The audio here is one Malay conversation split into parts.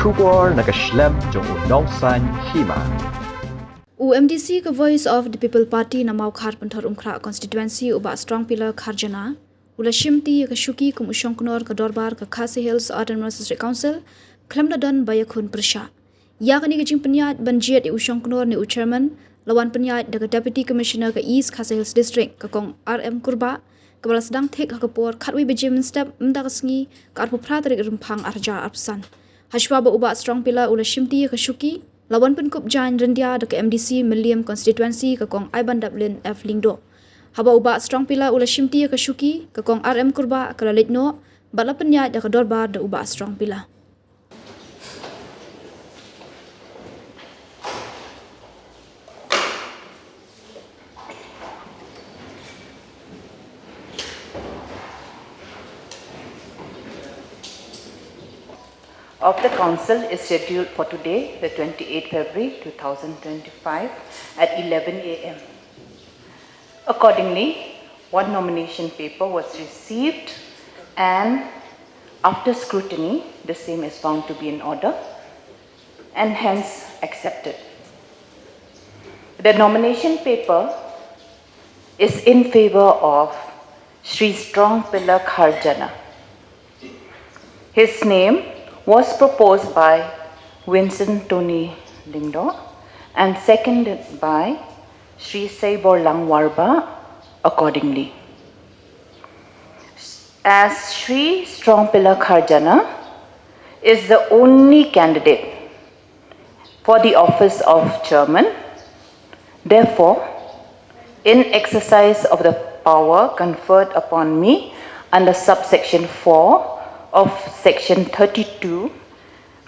Shubor Nakashlem Jong Nongsan Hima. UMDC ke Voice of the People Party na mau khar penthor umkhra constituency uba strong pillar kharjana ula shimti ke shuki kum ushong knor ke dorbar ke Khasi Hills Autonomous District Council klamda don bayakhun persha ya kani ke jing penyat banjiat ushong knor ni chairman lawan penyat de deputy commissioner ke East Khasi Hills District ke kong RM Kurba ke bala sedang thek ke por khatwi bejem step mda kesngi ke arpu pratrik rumpang arja arpsan hashwa ba uba strong pillar ula shimti ke shuki lawan penkup jan rendia de MDC Milliam constituency ke kong Iban Dublin F Lingdo. Haba uba strong pila ula shimti ke shuki ke kong RM Kurba ke Lalitno bala penya de ke dorbar de uba strong pila. Of the council is scheduled for today, the 28th February 2025 at 11 a.m. Accordingly, one nomination paper was received and after scrutiny, the same is found to be in order and hence accepted. The nomination paper is in favor of Sri Strong Pillar Kharjana. His name was proposed by Vincent Tony Lingdo and seconded by Sri Saibor Langwarba accordingly. As Sri Strong Pillar Kharjana is the only candidate for the office of chairman, therefore, in exercise of the power conferred upon me under subsection 4 of section 32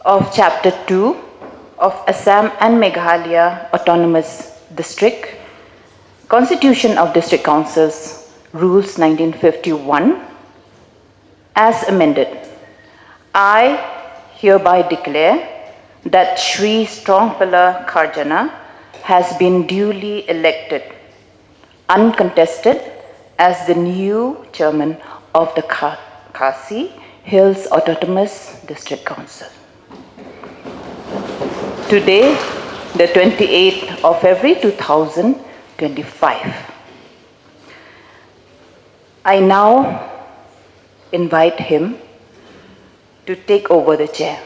of chapter 2 of Assam and Meghalaya Autonomous District, Constitution of District Councils, Rules 1951, as amended, I hereby declare that Sri Strong Pillar Kharjana has been duly elected, uncontested, as the new chairman of the Khasi Hills Autonomous District Council. Today, the 28th of February 2025. I now invite him to take over the chair.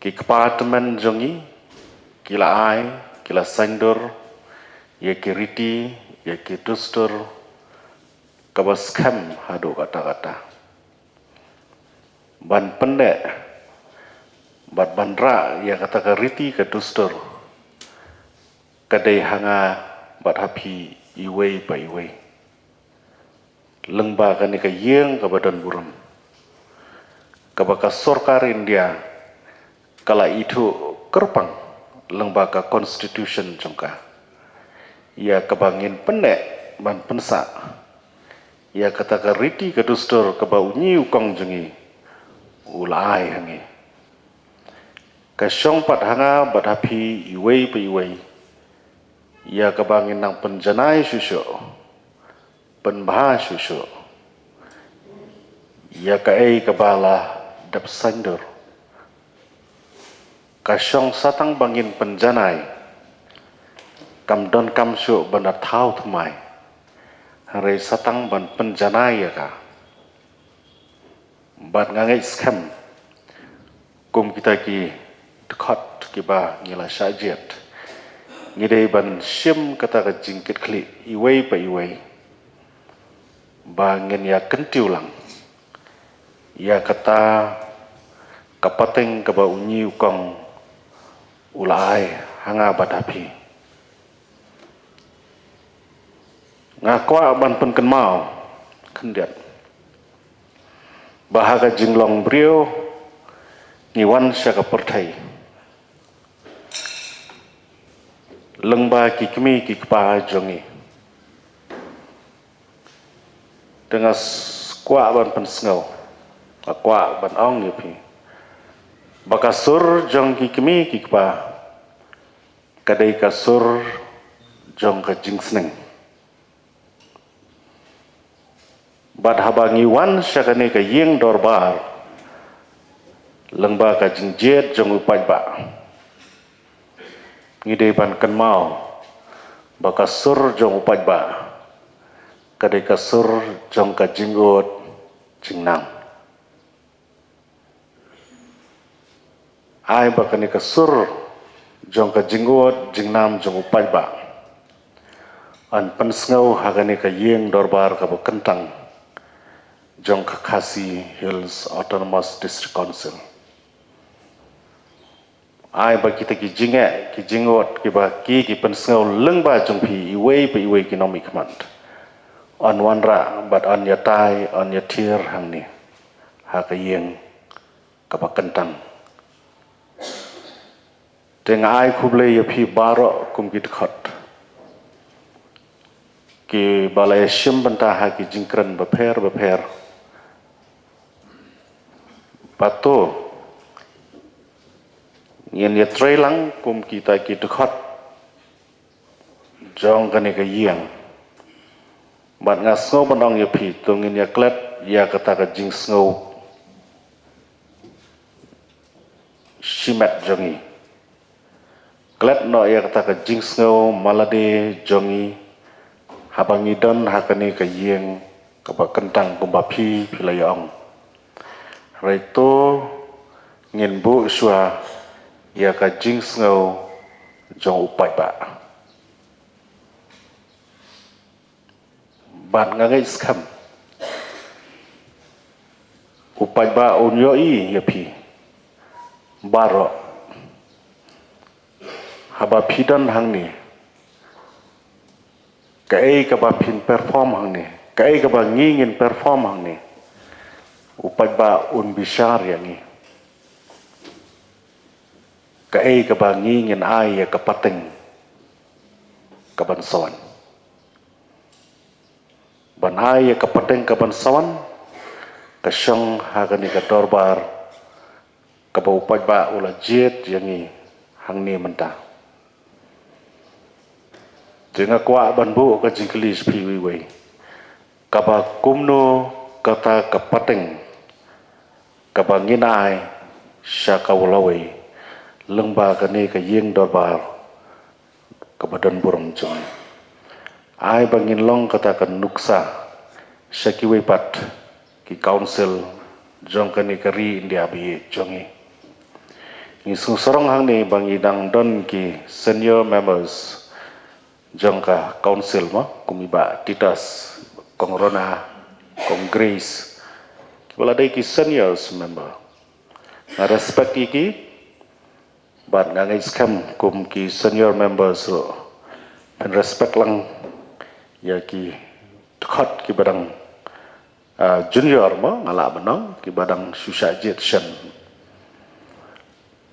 Ki kepala teman jongi, kila ai, kila sangdur, ya ki riti, ya ki dustur, kabas kam hadu kata-kata. Ban pendek, bat bandra, ya kata ka riti ka dustur, kadai hanga bat hapi iwei pa iwei. Lengba kani ka yeng ka badan buram. Kabaka sorkarin dia, kala itu kerpang lembaga constitution jongka. Ia kebangin pendek ban pensa. Ia kata riti kedustur kebau nyi ukong jengi. Ulai hangi. Kasyong pat hanga badapi iwei pe iwei. Ia kebangin nang penjanai susu. Penbah susu. Ia kaei kebala dap sandur. Kasyong satang bangin penjanai, kam don kam syuk bandar tau thumai, hari satang ban penjanai ya ka, ban ngangai skam, kum kita ki dekot ki ba ngila syajet, ngidai ban syim kata ka jingkit kli, iwei pa iwei, ba ngin ya kentiu lang, ya kata kapateng kaba unyi ukong ulai hanga badapi ngakwa ban pen kenmau kendiat bahaga jinglong brio ngiwan syaka pertai lengba kikmi kikpa jongi dengan kwa ban pen sengau kwa ban ong yupi bakasur jong kikmi kikpa kadai kasur jong ka jingsneng bad habangi wan syakane ka yeng dorbar lengba ka jingjet jong upai ba ngidei ban kenmau bakasur jong upai ba kadai kasur jong ka jinggot jingnang ai bakane kasur jong ka jinggot jingnam jong upai ba an pensngau hagane ka yeng dorbar ka kentang jong ka Khasi Hills Autonomous District Council ai ba kita ki jinge ki jingot ki ba ki pensngau lengba jong pi iwei ki nomi command on wanra but on yatai on yatir hangni ha ka yeng ka ba kentang teng ai khuble ya phi baro kum ki khot ki balai shim banta ha ki jingkran ba pher pato yen ya trailang kum kita ki khot jong kane ka yeng bat nga snow banong ya phi tungin ya klet ya kata ka jing snow shimet jongi klet no ya kata ka jing snow malade jongi habangi don hakane ka yeng ka ba kentang kumbapi pilayong reto ngin bu swa ya ka jing snow jong upai ba bat ngai skam upai ba unyo i ya pi baro haba pidan hangni kai ka ba pin perform hangni kai ka ba ngingin perform hangni upai ba un bishar yangi kai ka ba ngingin ai ya ka pateng ka ban sawan ban ai ya ka pateng ka ban sawan ka syong hagani ka dorbar ka ba upai ba ula jet yangi hangni menta jenga kwa ban bu ka jingklis piwi ka ba kumno kata ka pateng ka ba nginai syaka ulawai lengba kane ka yeng dorbar ka badan buram jong ai bangin long kata ka nuksa syaki wepat ki council jong kane ka ri india bi jongi ni sorong hang ni bangi dang don ki senior members jong ka council mo kumiba titas kongrona kongres wala dai ki seniors member na respect iki but ngangai skam kum ki senior members ro and respect lang ya ki khot ki badang junior mo ngala banong ki badang susajit shen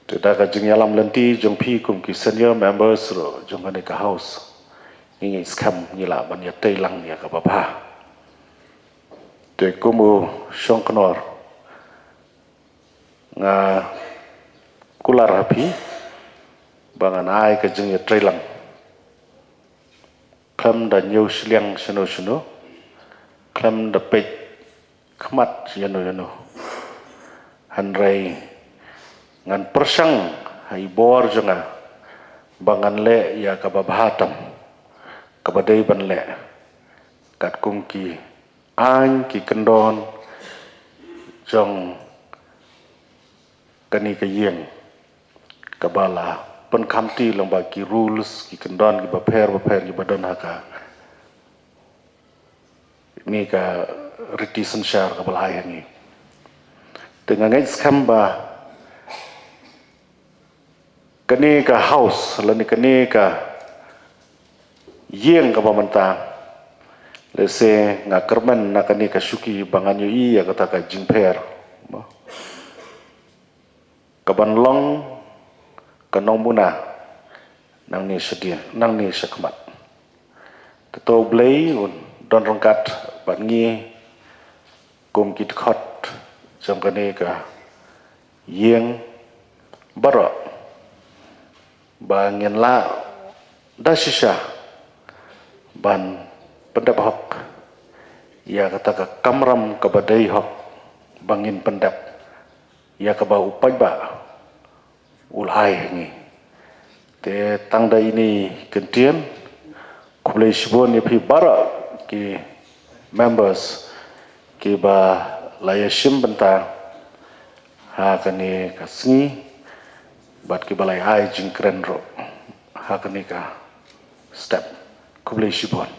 teda ka jingyalam lenti jong pi kum ki senior members ro jong kane ka house ngai skam ngila ban ya teilang ya ka baba te kumu shongknor nga kular hapi bangan ai ka jing ya trailang klam da nyu shliang shino klam da pet khmat yano hanrai ngan persang hai bor jonga bangan le ya ka babahatam ka badai ban le kat kum ki an ki kendon jong kani ka yeng kabala pen kamti lomba ki rules ki kendon ki baper ki badan haka ni ka retisan syar kabala yang ni dengan ngai skamba kani ka house lani kani ka yeng ka pamanta lese nga kerman na kani ka syuki banganyo i ya kata ka jingper ka banlong ka nongmuna nang ni sedia nang ni sekmat teto blei un don rongkat bangi kum kit khot jam kani ka yeng barok bangin la dasisha ban pendap hok ya kata ka kamram ka badai hok bangin pendap ya ka ba upai ba ulai ni te tangda ini kentian kublai sibon ni pi bara ki members ki ba layashim benta ha kani kasni bat ki balai ai jingkren ro ha kani ka step kublai sibon